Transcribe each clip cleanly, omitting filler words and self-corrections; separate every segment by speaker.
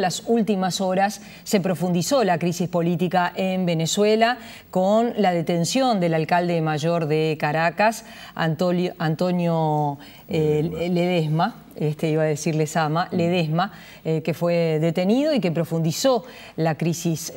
Speaker 1: las últimas horas se profundizó la crisis política en Venezuela con la detención del alcalde mayor de Caracas, Antonio Ledesma. Iba a decir Ledesma, que fue detenido y que profundizó la crisis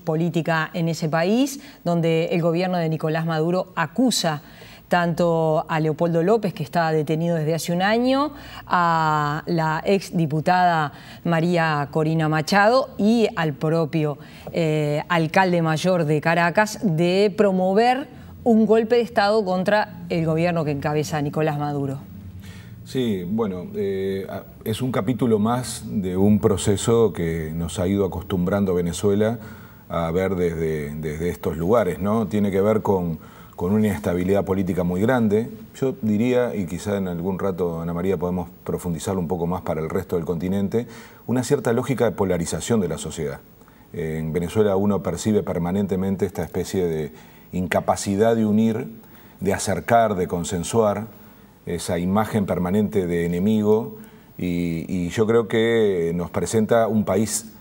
Speaker 1: política en ese país, donde el gobierno de Nicolás Maduro acusa tanto a Leopoldo López, que está detenido desde hace un año, a la exdiputada María Corina Machado y al propio alcalde mayor de Caracas de promover un golpe de Estado contra el gobierno que encabeza Nicolás Maduro.
Speaker 2: Sí, bueno, es un capítulo más de un proceso que nos ha ido acostumbrando a Venezuela a ver desde estos lugares, ¿no? Tiene que ver con una inestabilidad política muy grande. Yo diría, y quizá en algún rato, Ana María, podemos profundizarlo un poco más para el resto del continente, una cierta lógica de polarización de la sociedad. En Venezuela uno percibe permanentemente esta especie de incapacidad de unir, de acercar, de consensuar, esa imagen permanente de enemigo, y yo creo que nos presenta un país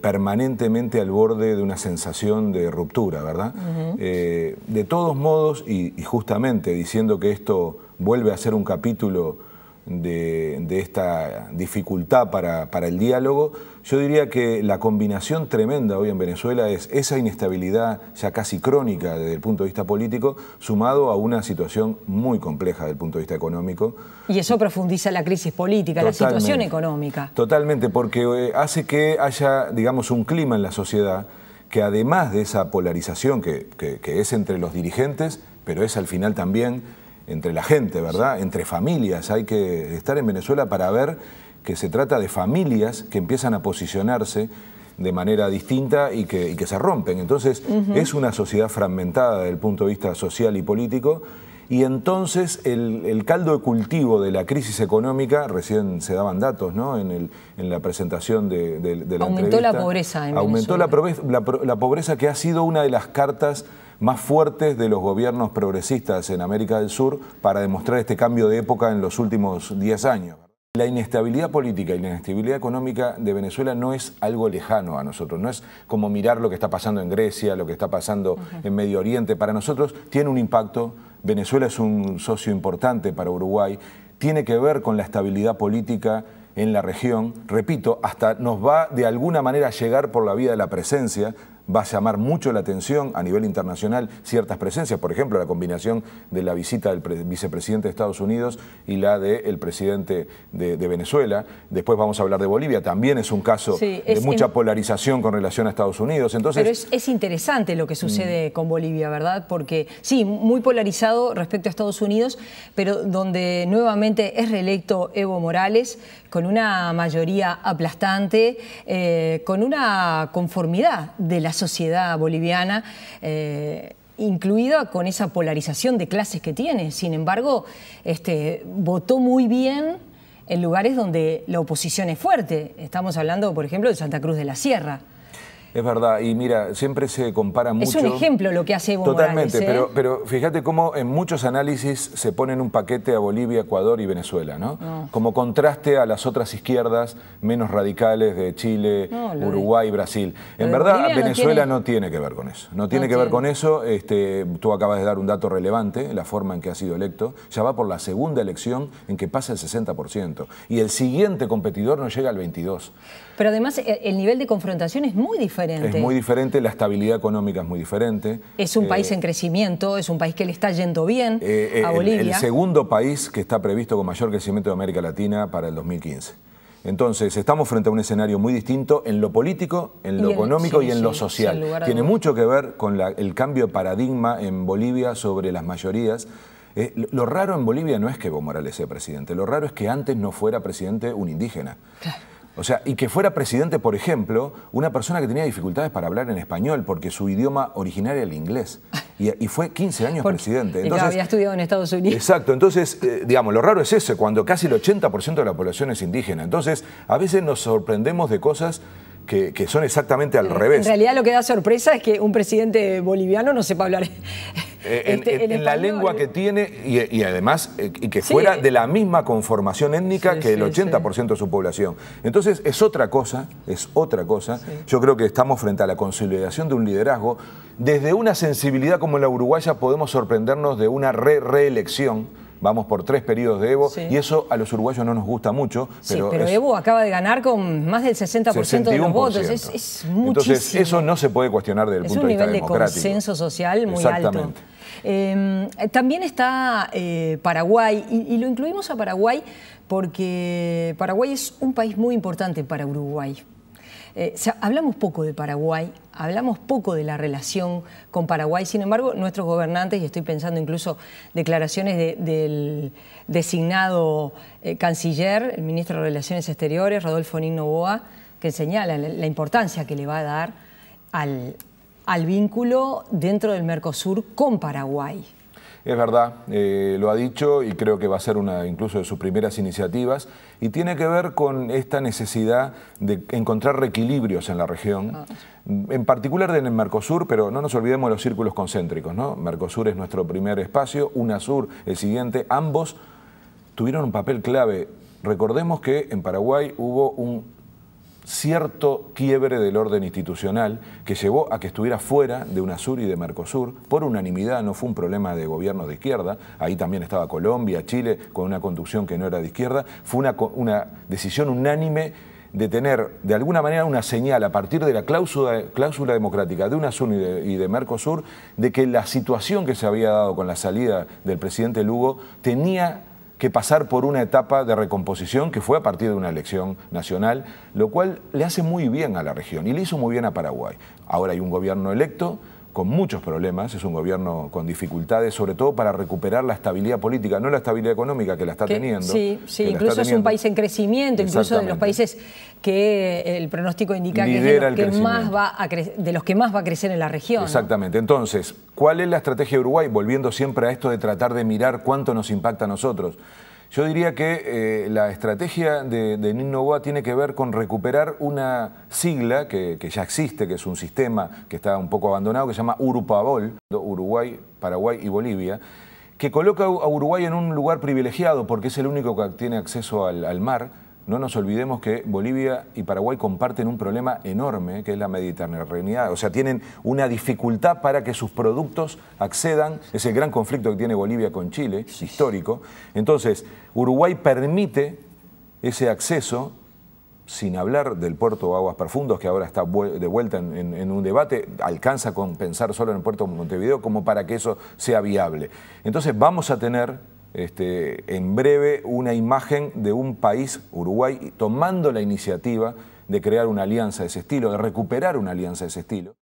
Speaker 2: permanentemente al borde de una sensación de ruptura, ¿verdad? De todos modos, y justamente diciendo que esto vuelve a ser un capítulo de esta dificultad para el diálogo, yo diría que la combinación tremenda hoy en Venezuela es esa inestabilidad ya casi crónica desde el punto de vista político, sumado a una situación muy compleja desde el punto de vista económico.
Speaker 1: Y eso profundiza la crisis política, totalmente, la situación económica.
Speaker 2: Totalmente, porque hace que haya, digamos, un clima en la sociedad que además de esa polarización que es entre los dirigentes, pero es al final también entre la gente, ¿verdad? Entre familias. Hay que estar en Venezuela para ver que se trata de familias que empiezan a posicionarse de manera distinta y que se rompen. Entonces, es una sociedad fragmentada desde el punto de vista social y político, y entonces el caldo de cultivo de la crisis económica, recién se daban datos, ¿no? en la presentación de la entrevista.
Speaker 1: Aumentó la pobreza en
Speaker 2: Aumentó
Speaker 1: Venezuela.
Speaker 2: la pobreza, que ha sido una de las cartas más fuertes de los gobiernos progresistas en América del Sur para demostrar este cambio de época en los últimos 10 años. La inestabilidad política y la inestabilidad económica de Venezuela no es algo lejano a nosotros, no es como mirar lo que está pasando en Grecia, lo que está pasando en Medio Oriente. Para nosotros tiene un impacto. Venezuela es un socio importante para Uruguay, tiene que ver con la estabilidad política en la región. Repito, hasta nos va de alguna manera a llegar por la vía de la presencia. Va a llamar mucho la atención a nivel internacional ciertas presencias, por ejemplo, la combinación de la visita del vicepresidente de Estados Unidos y la del presidente de Venezuela. Después vamos a hablar de Bolivia, también es un caso de mucha polarización con relación a Estados Unidos. Entonces,
Speaker 1: pero es interesante lo que sucede con Bolivia, ¿verdad? Porque sí, muy polarizado respecto a Estados Unidos, pero donde nuevamente es reelecto Evo Morales con una mayoría aplastante, con una conformidad de la sociedad boliviana, incluida con esa polarización de clases que tiene. Sin embargo, votó muy bien en lugares donde la oposición es fuerte. Estamos hablando, por ejemplo, de Santa Cruz de la Sierra.
Speaker 2: Es verdad, y mira, siempre se compara mucho.
Speaker 1: Es un ejemplo lo que hace Evo Morales.
Speaker 2: Totalmente, pero fíjate cómo en muchos análisis se pone en un paquete a Bolivia, Ecuador y Venezuela, ¿no? Como contraste a las otras izquierdas menos radicales de Chile, Uruguay, Brasil. En verdad, Venezuela no tiene que ver con eso. No tiene que ver con eso. Tú acabas de dar un dato relevante, la forma en que ha sido electo. Ya va por la segunda elección en que pasa el 60%. Y el siguiente competidor no llega al 22%.
Speaker 1: Pero además el nivel de confrontación es muy diferente.
Speaker 2: Es muy diferente, la estabilidad económica es muy diferente.
Speaker 1: Es un país en crecimiento, es un país que le está yendo bien a Bolivia.
Speaker 2: El segundo país que está previsto con mayor crecimiento de América Latina para el 2015. Entonces, estamos frente a un escenario muy distinto en lo político, en lo económico y en lo social. Tiene mucho que ver con el cambio de paradigma en Bolivia sobre las mayorías. Lo raro en Bolivia no es que Evo Morales sea presidente, lo raro es que antes no fuera presidente un indígena. Claro. O sea, y que fuera presidente, por ejemplo, una persona que tenía dificultades para hablar en español porque su idioma original era el inglés. Y fue 15 años presidente.
Speaker 1: Entonces, había estudiado en Estados Unidos.
Speaker 2: Exacto. Entonces, digamos, lo raro es eso, cuando casi el 80% de la población es indígena. Entonces, a veces nos sorprendemos de cosas que son exactamente al revés.
Speaker 1: En realidad lo que da sorpresa es que un presidente boliviano no sepa hablar
Speaker 2: en la lengua que tiene y además y que fuera de la misma conformación étnica que el 80% de su población. Entonces es otra cosa. Yo creo que estamos frente a la consolidación de un liderazgo. Desde una sensibilidad como la uruguaya podemos sorprendernos de una reelección. Vamos por 3 periodos de Evo y eso a los uruguayos no nos gusta mucho.
Speaker 1: Pero Evo acaba de ganar con más del 60% de los votos. Es muchísimo.
Speaker 2: Entonces eso no se puede cuestionar desde el punto de vista democrático.
Speaker 1: Es un nivel de consenso social muy alto. También está Paraguay y lo incluimos a Paraguay porque Paraguay es un país muy importante para Uruguay. Hablamos poco de Paraguay, hablamos poco de la relación con Paraguay, sin embargo, nuestros gobernantes, y estoy pensando incluso declaraciones del designado canciller, el ministro de Relaciones Exteriores, Rodolfo Nin Noboa, que señala la importancia que le va a dar al vínculo dentro del Mercosur con Paraguay.
Speaker 2: Es verdad, lo ha dicho y creo que va a ser una incluso de sus primeras iniciativas y tiene que ver con esta necesidad de encontrar reequilibrios en la región, en particular en el Mercosur, pero no nos olvidemos de los círculos concéntricos, ¿no? Mercosur es nuestro primer espacio, UNASUR el siguiente, ambos tuvieron un papel clave. Recordemos que en Paraguay hubo un cierto quiebre del orden institucional que llevó a que estuviera fuera de UNASUR y de Mercosur por unanimidad, no fue un problema de gobiernos de izquierda, ahí también estaba Colombia, Chile, con una conducción que no era de izquierda, fue una decisión unánime de tener de alguna manera una señal a partir de la cláusula democrática de UNASUR y de Mercosur de que la situación que se había dado con la salida del presidente Lugo tenía que pasar por una etapa de recomposición que fue a partir de una elección nacional, lo cual le hace muy bien a la región y le hizo muy bien a Paraguay. Ahora hay un gobierno electo con muchos problemas, es un gobierno con dificultades, sobre todo para recuperar la estabilidad política, no la estabilidad económica que la está teniendo.
Speaker 1: Sí, incluso es un país en crecimiento, incluso de los países que el pronóstico indica que es de los que más va a crecer en la región.
Speaker 2: Exactamente. ¿No? Entonces, ¿cuál es la estrategia de Uruguay? Volviendo siempre a esto de tratar de mirar cuánto nos impacta a nosotros. Yo diría que la estrategia de Nin Noboa tiene que ver con recuperar una sigla que ya existe, que es un sistema que está un poco abandonado, que se llama Urupabol, Uruguay, Paraguay y Bolivia, que coloca a Uruguay en un lugar privilegiado porque es el único que tiene acceso al mar. No nos olvidemos que Bolivia y Paraguay comparten un problema enorme, que es la mediterraneidad. O sea, tienen una dificultad para que sus productos accedan. Es el gran conflicto que tiene Bolivia con Chile, histórico. Entonces, Uruguay permite ese acceso, sin hablar del puerto de Aguas Profundas, que ahora está de vuelta en un debate, alcanza con pensar solo en el puerto de Montevideo como para que eso sea viable. Entonces, vamos a tener en breve una imagen de un país, Uruguay, tomando la iniciativa de crear una alianza de ese estilo, de recuperar una alianza de ese estilo.